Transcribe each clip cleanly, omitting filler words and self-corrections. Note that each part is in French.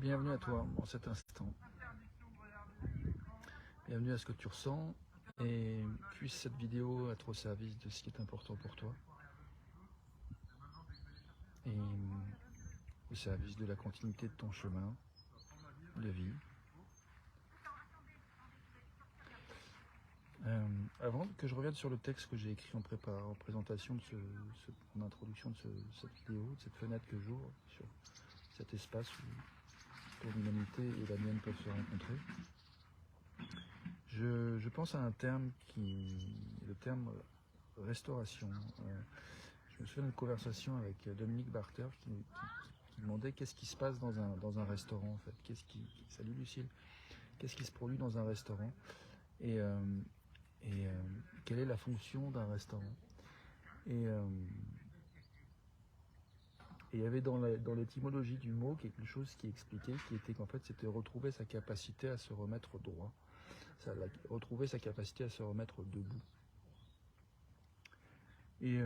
Bienvenue à toi en cet instant. Bienvenue à ce que tu ressens et puisse cette vidéo être au service de ce qui est important pour toi et au service de la continuité de ton chemin de vie. Avant que je revienne sur le texte que j'ai écrit en présentation en introduction de cette vidéo, de cette fenêtre que j'ouvre sur cet espace où ton humanité et la mienne peuvent se rencontrer, je pense à un terme le terme restauration. Je me souviens d'une conversation avec Dominique Barter qui demandait qu'est-ce qui se passe dans un restaurant en fait. Salut Lucille, qu'est-ce qui se produit dans un restaurant et quelle est la fonction d'un restaurant. Et il y avait dans l'étymologie du mot quelque chose qui expliquait, qui était qu'en fait c'était retrouver sa capacité à se remettre droit, retrouver sa capacité à se remettre debout. Et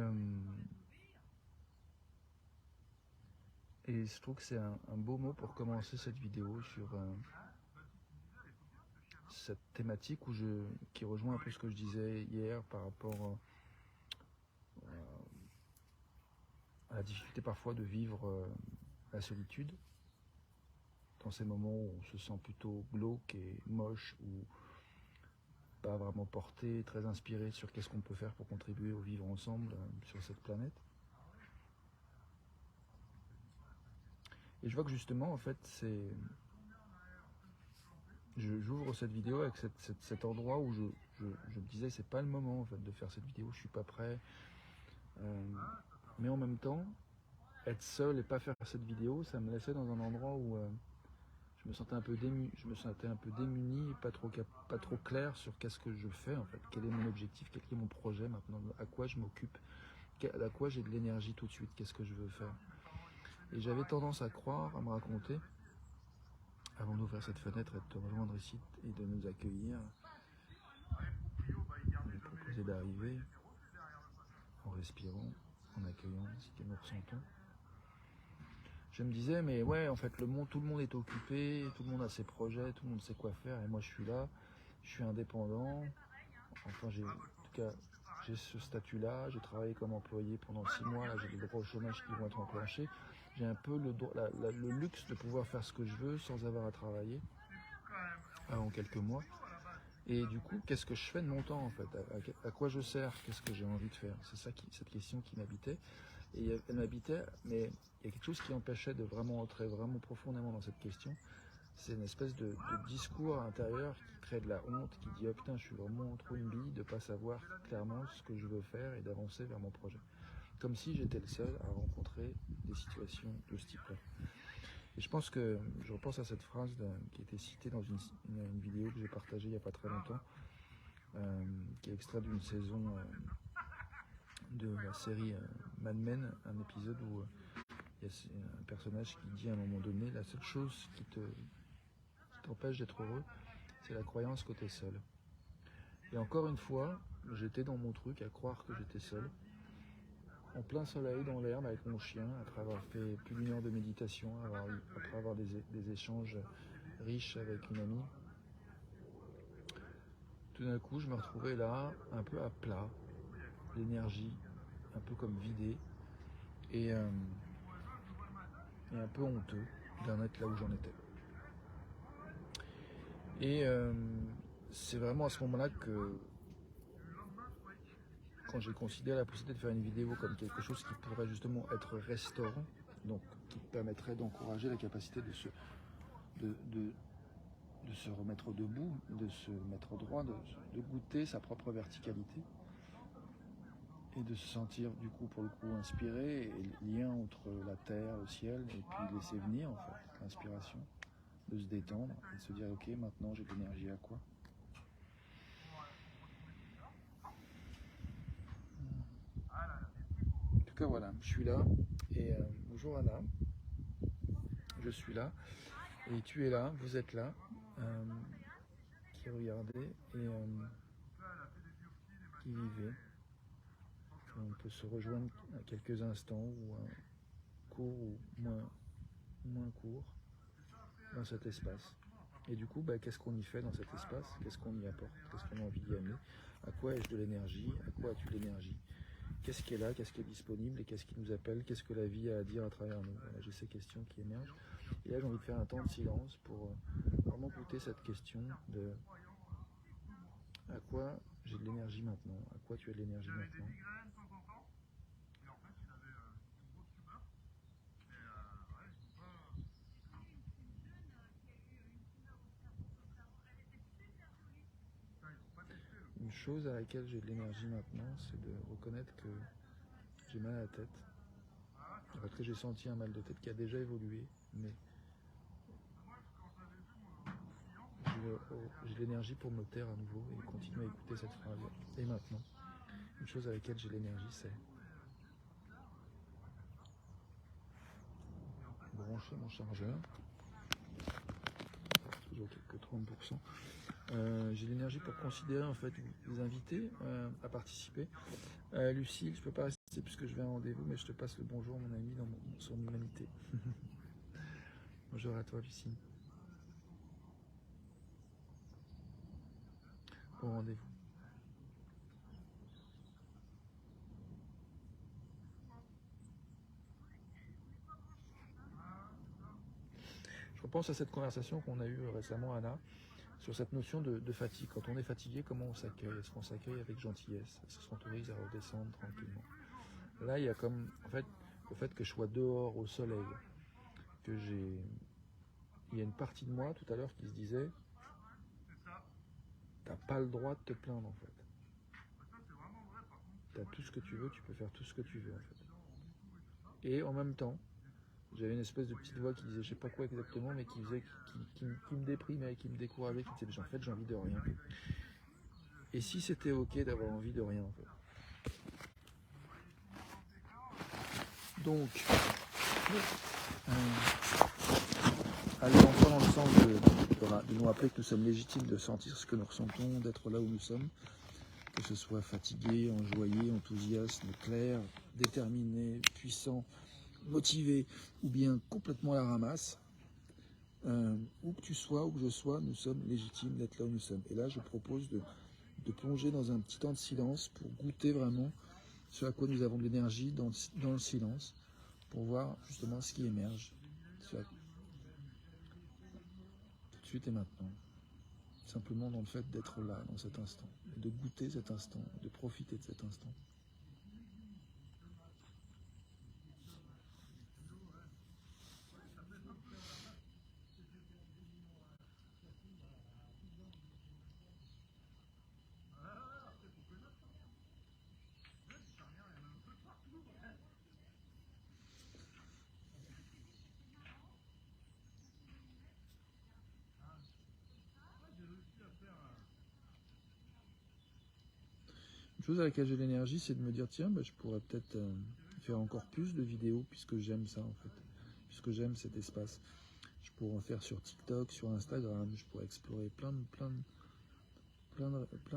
je trouve que c'est un beau mot pour commencer cette vidéo sur cette thématique qui rejoint un peu ce que je disais hier par rapport à la difficulté parfois de vivre la solitude dans ces moments où on se sent plutôt glauque et moche ou pas vraiment porté, très inspiré sur qu'est-ce qu'on peut faire pour contribuer au vivre ensemble sur cette planète. Et je vois que justement en fait j'ouvre cette vidéo avec cet endroit où je me disais c'est pas le moment en fait de faire cette vidéo, je suis pas prêt. Mais en même temps, être seul et pas faire cette vidéo, ça me laissait dans un endroit où je me sentais un peu démuni, pas trop clair sur qu'est-ce que je fais en fait, quel est mon objectif, quel est mon projet maintenant, à quoi je m'occupe, à quoi j'ai de l'énergie tout de suite, qu'est-ce que je veux faire. Et j'avais tendance à croire, à me raconter, avant d'ouvrir cette fenêtre et de te rejoindre ici et de nous accueillir, de nous proposer d'arriver en respirant, en accueillant ce que nous ressentons. Je me disais, mais ouais, en fait, tout le monde est occupé, tout le monde a ses projets, tout le monde sait quoi faire, et moi je suis là, je suis indépendant, enfin en tout cas, j'ai ce statut-là, j'ai travaillé comme employé pendant 6 mois, là j'ai des droits au chômage qui vont être enclenchés, j'ai un peu le luxe de pouvoir faire ce que je veux sans avoir à travailler en quelques mois. Et du coup, qu'est-ce que je fais de mon temps en fait, à quoi je sers, qu'est-ce que j'ai envie de faire, c'est ça cette question qui m'habitait. Et elle m'habitait, mais il y a quelque chose qui empêchait de vraiment entrer vraiment profondément dans cette question. C'est une espèce de discours intérieur qui crée de la honte, qui dit « Oh putain, je suis vraiment trop une bille de ne pas savoir clairement ce que je veux faire et d'avancer vers mon projet. » Comme si j'étais le seul à rencontrer des situations de ce type-là. Et je pense que, je repense à cette phrase qui a été citée dans une vidéo que j'ai partagée il n'y a pas très longtemps, qui est extrait d'une saison de la série Mad Men, un épisode où il y a un personnage qui dit à un moment donné, la seule chose qui t'empêche d'être heureux, c'est la croyance que tu es seul. Et encore une fois, j'étais dans mon truc à croire que j'étais seul, en plein soleil, dans l'herbe, avec mon chien, après avoir fait plus d'1 heure de méditation, après avoir des échanges riches avec une amie. Tout d'un coup, je me retrouvais là, un peu à plat, l'énergie, un peu comme vidée, et un peu honteux d'en être là où j'en étais. Et c'est vraiment à ce moment-là que, quand j'ai considéré la possibilité de faire une vidéo comme quelque chose qui pourrait justement être restaurant, donc qui permettrait d'encourager la capacité de se remettre debout, de se mettre droit, de goûter sa propre verticalité et de se sentir du coup pour le coup inspiré et le lien entre la terre, le ciel et puis laisser venir en fait l'inspiration, de se détendre et de se dire ok maintenant j'ai de l'énergie à quoi. En tout cas voilà, je suis là et bonjour Anna, je suis là et tu es là, vous êtes là, qui regardez et qui vivez. On peut se rejoindre à quelques instants ou court ou moins court. dans cet espace. Et du coup, qu'est-ce qu'on y fait dans cet espace? Qu'est-ce qu'on y apporte? Qu'est-ce qu'on a envie d'y amener? À quoi ai-je de l'énergie? À quoi as-tu de l'énergie? Qu'est-ce qui est là? Qu'est-ce qui est disponible? Et qu'est-ce qui nous appelle? Qu'est-ce que la vie a à dire à travers nous? Voilà, j'ai ces questions qui émergent. Et là, j'ai envie de faire un temps de silence pour vraiment goûter cette question de à quoi j'ai de l'énergie maintenant? À quoi tu as de l'énergie maintenant? Une chose à laquelle j'ai de l'énergie maintenant, c'est de reconnaître que j'ai mal à la tête. Parce que j'ai senti un mal de tête qui a déjà évolué, mais j'ai l'énergie pour me taire à nouveau et continuer à écouter cette phrase. Et maintenant, une chose à laquelle j'ai l'énergie, c'est brancher mon chargeur, toujours quelques 30%. J'ai l'énergie pour considérer en fait vous inviter à participer. Lucille, je peux pas rester puisque je vais à un rendez-vous, mais je te passe le bonjour mon ami dans son humanité. Bonjour à toi Lucille. Bon rendez-vous. Je repense à cette conversation qu'on a eue récemment, Anna, sur cette notion de fatigue. Quand on est fatigué, comment on s'accueille? Est-ce qu'on s'accueille avec gentillesse? Est-ce qu'on s'autorise à redescendre tranquillement? Là, il y a comme, en fait, le fait que je sois dehors au soleil, que j'ai... Il y a une partie de moi, tout à l'heure, qui se disait, t'as pas le droit de te plaindre, en fait. T'as tout ce que tu veux, tu peux faire tout ce que tu veux, en fait. Et en même temps, j'avais une espèce de petite voix qui disait, je sais pas quoi exactement, mais qui faisait, qui me déprimait, qui me décourageait, qui disait, en fait, j'ai envie de rien. Et si c'était ok d'avoir envie de rien, en fait. Donc, aller enfin dans le sens de nous rappeler que nous sommes légitimes de sentir ce que nous ressentons, d'être là où nous sommes, que ce soit fatigué, enjoyé, enthousiaste, clair, déterminé, puissant, motivé, ou bien complètement à la ramasse. Où que tu sois, où que je sois, nous sommes légitimes d'être là où nous sommes. Et là, je propose de plonger dans un petit temps de silence pour goûter vraiment ce à quoi nous avons de l'énergie dans le silence, pour voir justement ce qui émerge, tout de suite et maintenant. Simplement dans le fait d'être là, dans cet instant, de goûter cet instant, de profiter de cet instant. Une chose à laquelle j'ai l'énergie, c'est de me dire, tiens, je pourrais peut-être faire encore plus de vidéos, puisque j'aime ça en fait, puisque j'aime cet espace. Je pourrais en faire sur TikTok, sur Instagram, je pourrais explorer plein de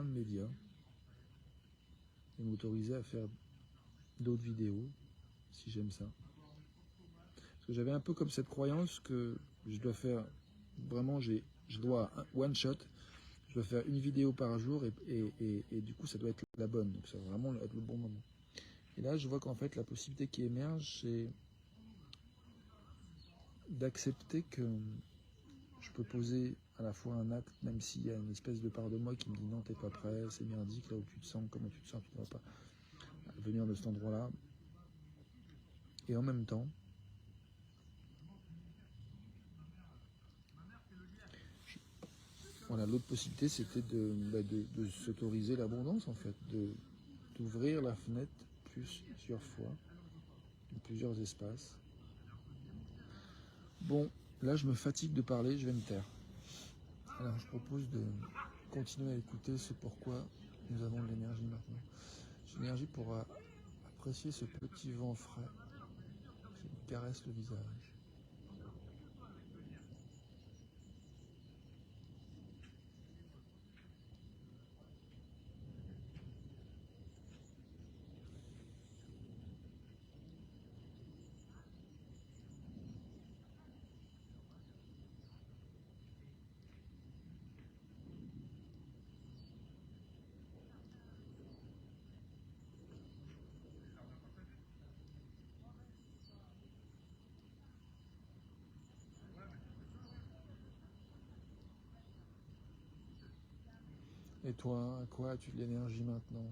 médias et m'autoriser à faire d'autres vidéos, si j'aime ça. Parce que j'avais un peu comme cette croyance que je dois faire, vraiment, je dois one shot, je dois faire une vidéo par jour et du coup ça doit être la bonne, donc ça va vraiment être le bon moment. Et là je vois qu'en fait la possibilité qui émerge, c'est d'accepter que je peux poser à la fois un acte, même s'il y a une espèce de part de moi qui me dit non, t'es pas prêt, c'est merdique, là où tu te sens, comment tu te sens, tu ne vas pas venir de cet endroit-là. Et en même temps, voilà, l'autre possibilité c'était de s'autoriser l'abondance en fait, d'ouvrir la fenêtre plusieurs fois, de plusieurs espaces. Bon, là je me fatigue de parler, je vais me taire. Alors je propose de continuer à écouter ce pourquoi nous avons de l'énergie maintenant. J'ai l'énergie pour apprécier ce petit vent frais qui me caresse le visage. Et toi, à quoi as-tu de l'énergie maintenant?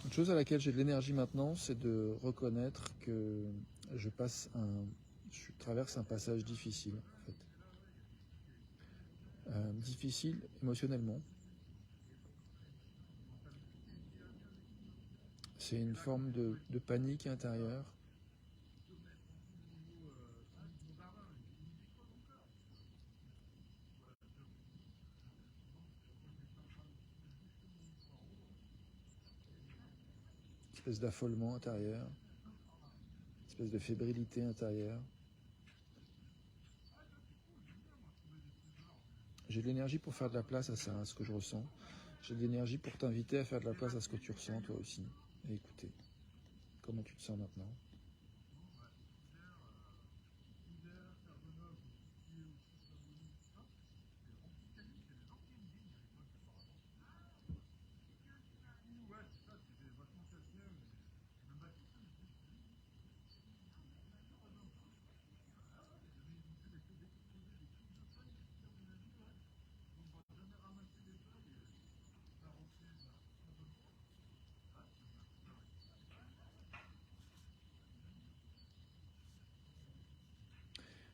Une chose à laquelle j'ai de l'énergie maintenant, c'est de reconnaître que je traverse un passage difficile, en fait. Difficile émotionnellement. C'est une forme de panique intérieure. Une espèce d'affolement intérieur, une espèce de fébrilité intérieure. J'ai de l'énergie pour faire de la place à ça, à ce que je ressens. J'ai de l'énergie pour t'inviter à faire de la place à ce que tu ressens toi aussi. Et écoutez, comment tu te sens maintenant?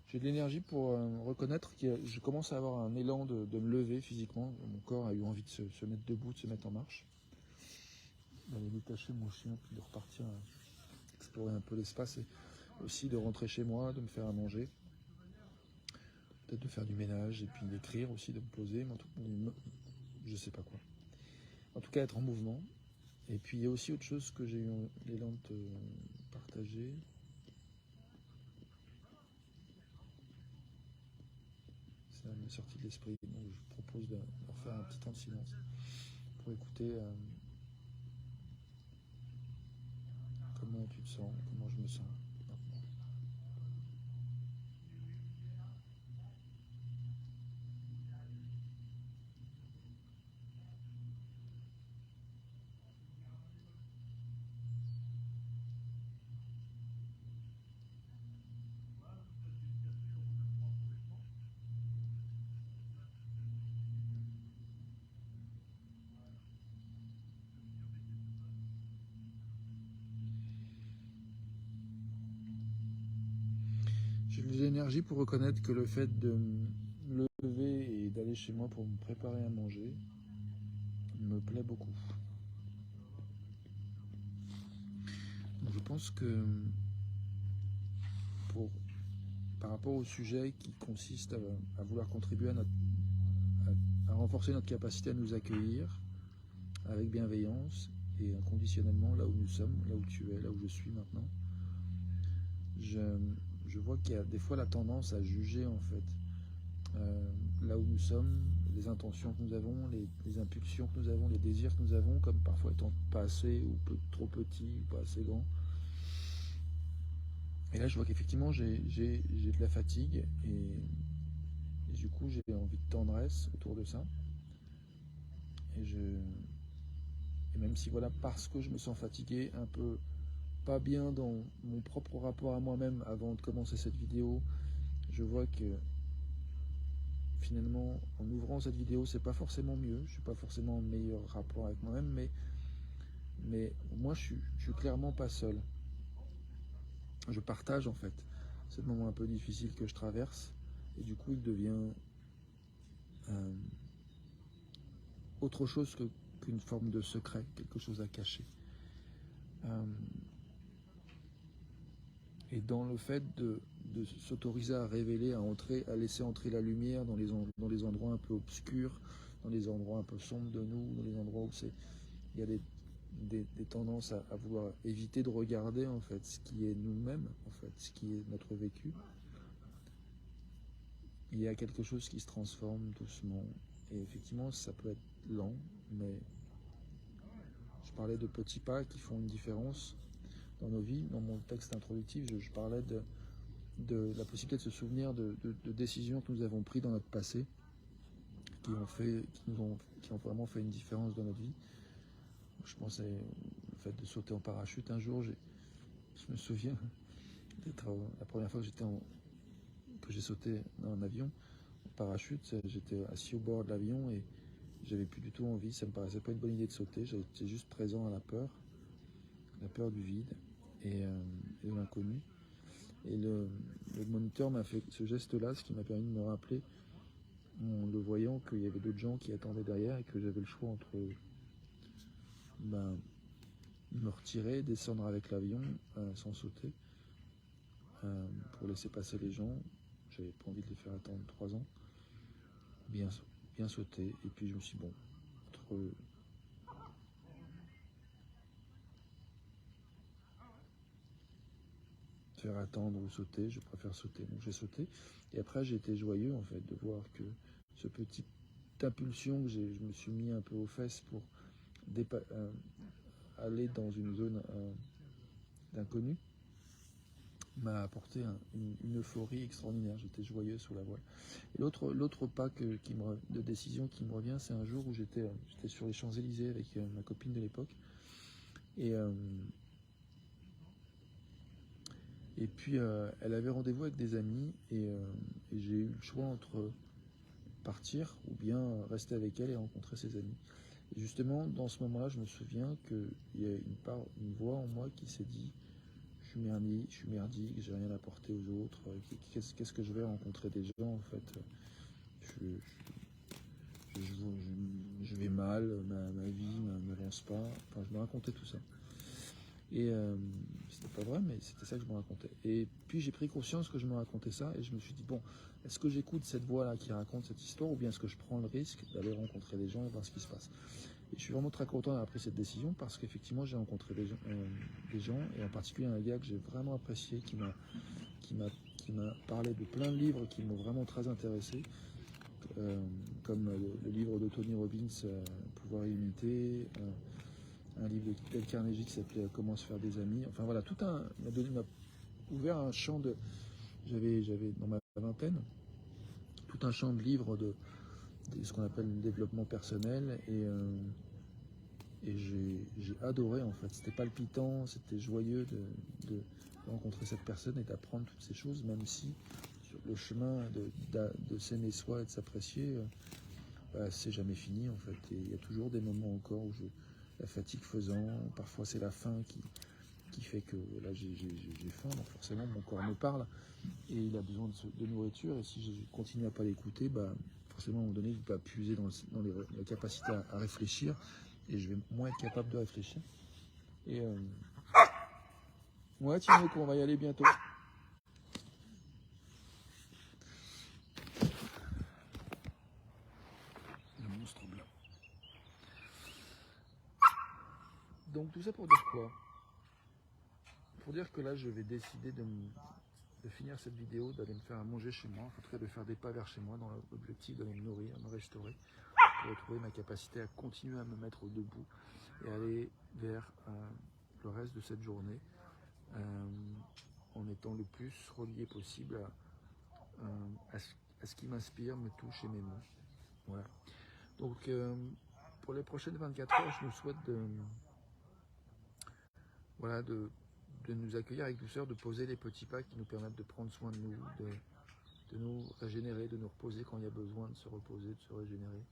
J'ai de l'énergie pour reconnaître que je commence à avoir un élan de me lever physiquement. Mon corps a eu envie de se mettre debout, de se mettre en marche, d'aller détacher mon chien, puis de repartir explorer un peu l'espace et aussi de rentrer chez moi, de me faire à manger, peut-être de faire du ménage et puis d'écrire aussi, de me poser, mais en tout, je sais pas quoi. En tout cas, être en mouvement. Et puis il y a aussi autre chose que j'ai eu l'élan de te partager. Ça m'est sorti de l'esprit. Donc je propose de faire un petit temps de silence pour écouter comment tu te sens, comment je me sens maintenant. J'ai de l'énergie pour reconnaître que le fait de me lever et d'aller chez moi pour me préparer à manger me plaît beaucoup. Je pense que pour, par rapport au sujet qui consiste à vouloir contribuer à renforcer notre capacité à nous accueillir avec bienveillance et inconditionnellement là où nous sommes, là où tu es, là où je suis maintenant, je, je vois qu'il y a des fois la tendance à juger en fait là où nous sommes, les intentions que nous avons, les impulsions que nous avons, les désirs que nous avons, comme parfois étant pas assez ou trop petits ou pas assez grands. Et là, je vois qu'effectivement, j'ai de la fatigue et du coup, j'ai envie de tendresse autour de ça. Et, et même si, voilà, parce que je me sens fatigué, un peu pas bien dans mon propre rapport à moi-même avant de commencer cette vidéo, je vois que finalement, en ouvrant cette vidéo, c'est pas forcément mieux. Je suis pas forcément en meilleur rapport avec moi-même, mais moi, je suis clairement pas seul. Je partage en fait ce moment un peu difficile que je traverse, et du coup, il devient euh, autre chose qu'une forme de secret, quelque chose à cacher. Euh, et dans le fait de s'autoriser à révéler, à laisser entrer la lumière dans les endroits un peu obscurs, dans les endroits un peu sombres de nous, dans les endroits où il y a des tendances à vouloir éviter de regarder en fait ce qui est nous-mêmes, en fait, ce qui est notre vécu. Il y a quelque chose qui se transforme doucement. Et effectivement, ça peut être lent, mais parlais de petits pas qui font une différence dans nos vies. Dans mon texte introductif, je parlais de la possibilité de se souvenir de décisions que nous avons prises dans notre passé, qui ont vraiment fait une différence dans notre vie. Je pensais au fait de sauter en parachute. Un jour, je me souviens d'être la première fois que j'ai sauté dans un avion en parachute. J'étais assis au bord de l'avion et j'avais plus du tout envie. Ça me paraissait pas une bonne idée de sauter. J'étais juste présent à la peur du vide et de l'inconnu. Et le moniteur m'a fait ce geste-là, ce qui m'a permis de me rappeler, en le voyant, qu'il y avait d'autres gens qui attendaient derrière et que j'avais le choix entre me retirer, descendre avec l'avion sans sauter, pour laisser passer les gens. J'avais pas envie de les faire attendre 3 ans. Bien sauter. Et puis je me suis dit, bon, entre faire attendre ou sauter, je préfère sauter. Donc j'ai sauté. Et après j'ai été joyeux en fait de voir que ce petit impulsion que je me suis mis un peu aux fesses pour aller dans une zone d'inconnu m'a apporté une euphorie extraordinaire. J'étais joyeux sous la voile. Et l'autre pas de décision qui me revient, c'est un jour où j'étais sur les Champs-Élysées avec ma copine de l'époque. Et puis elle avait rendez-vous avec des amis et j'ai eu le choix entre partir ou bien rester avec elle et rencontrer ses amis. Et justement, dans ce moment-là, je me souviens qu'il y a une voix en moi qui s'est dit: je suis merdique, j'ai rien à apporter aux autres, qu'est-ce que je vais rencontrer des gens en fait, je vais mal, ma vie n'avance pas, enfin je me racontais tout ça. Et c'était pas vrai, mais c'était ça que je me racontais. Et puis j'ai pris conscience que je me racontais ça et je me suis dit, bon, est-ce que j'écoute cette voix-là qui raconte cette histoire ou bien est-ce que je prends le risque d'aller rencontrer des gens et voir ce qui se passe? Et je suis vraiment très content d'avoir pris cette décision parce qu'effectivement j'ai rencontré des gens et en particulier un gars que j'ai vraiment apprécié qui m'a parlé de plein de livres qui m'ont vraiment très intéressé, comme le livre de Tony Robbins, Pouvoir et Unité, un livre de Dale Carnegie qui s'appelait Comment se faire des amis. Enfin voilà, m'a ouvert un champ de... J'avais dans ma vingtaine tout un champ de livres de ce qu'on appelle le développement personnel et j'ai adoré en fait. C'était palpitant, c'était joyeux de rencontrer cette personne et d'apprendre toutes ces choses, même si sur le chemin de s'aimer soi et de s'apprécier, c'est jamais fini en fait. Et il y a toujours des moments encore où la fatigue faisant, parfois c'est la faim qui fait que là j'ai faim, donc forcément mon corps me parle et il a besoin de nourriture, et si je continue à pas l'écouter, forcément à un moment donné je vais puiser dans la capacité à réfléchir et je vais moins être capable de réfléchir. Et ouais, Tino, on va y aller bientôt. Le monstre blanc. Donc tout ça pour dire quoi? Pour dire que là je vais décider de finir cette vidéo, d'aller me faire à manger chez moi, en tout cas de faire des pas vers chez moi dans l'objectif d'aller me nourrir, me restaurer, pour retrouver ma capacité à continuer à me mettre debout et aller vers le reste de cette journée en étant le plus relié possible à ce qui m'inspire, me touche et m'émeut. Voilà. Donc pour les prochaines 24 heures, je nous souhaite de nous accueillir avec douceur, de poser les petits pas qui nous permettent de prendre soin de nous, de nous régénérer, de nous reposer quand il y a besoin de se reposer, de se régénérer,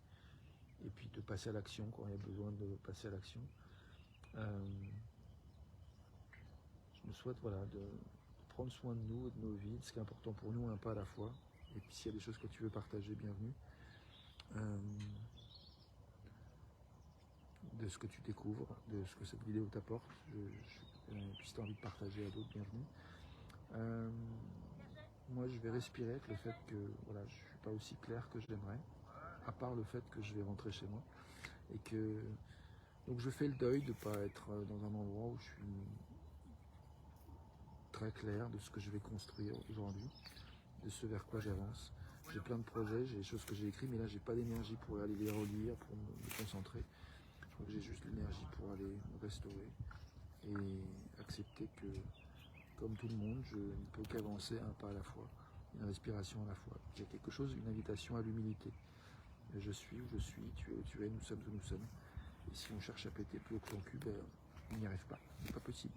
et puis de passer à l'action quand il y a besoin de passer à l'action. Je me souhaite de prendre soin de nous et de nos vies, de ce qui est important pour nous, un pas à la fois. Et puis s'il y a des choses que tu veux partager, bienvenue. De ce que tu découvres, de ce que cette vidéo t'apporte. Puis si tu as envie de partager à d'autres, bienvenue. Moi je vais respirer avec le fait que je ne suis pas aussi clair que je l'aimerais, à part le fait que je vais rentrer chez moi. Et que donc je fais le deuil de ne pas être dans un endroit où je suis très clair de ce que je vais construire aujourd'hui, de ce vers quoi j'avance. J'ai plein de projets, j'ai des choses que j'ai écrites, mais là j'ai pas d'énergie pour aller les relire, pour me concentrer. Je crois que j'ai juste l'énergie pour aller me restaurer et accepter que, comme tout le monde, je ne peux qu'avancer un pas à la fois, une respiration à la fois. Il y a quelque chose, une invitation à l'humilité. Je suis où je suis, tu es où tu es, nous sommes où nous sommes. Et si on cherche à péter plus haut que son cul, ben, on n'y arrive pas. C'est pas possible.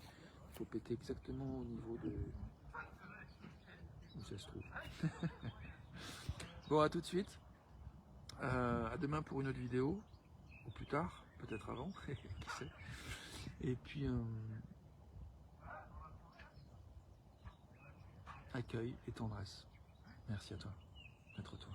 Il faut péter exactement au niveau de où ça se trouve. Bon, à tout de suite. À demain pour une autre vidéo. Ou plus tard, peut-être avant, qui sait. Et puis, accueil et tendresse. Merci à toi, être toi.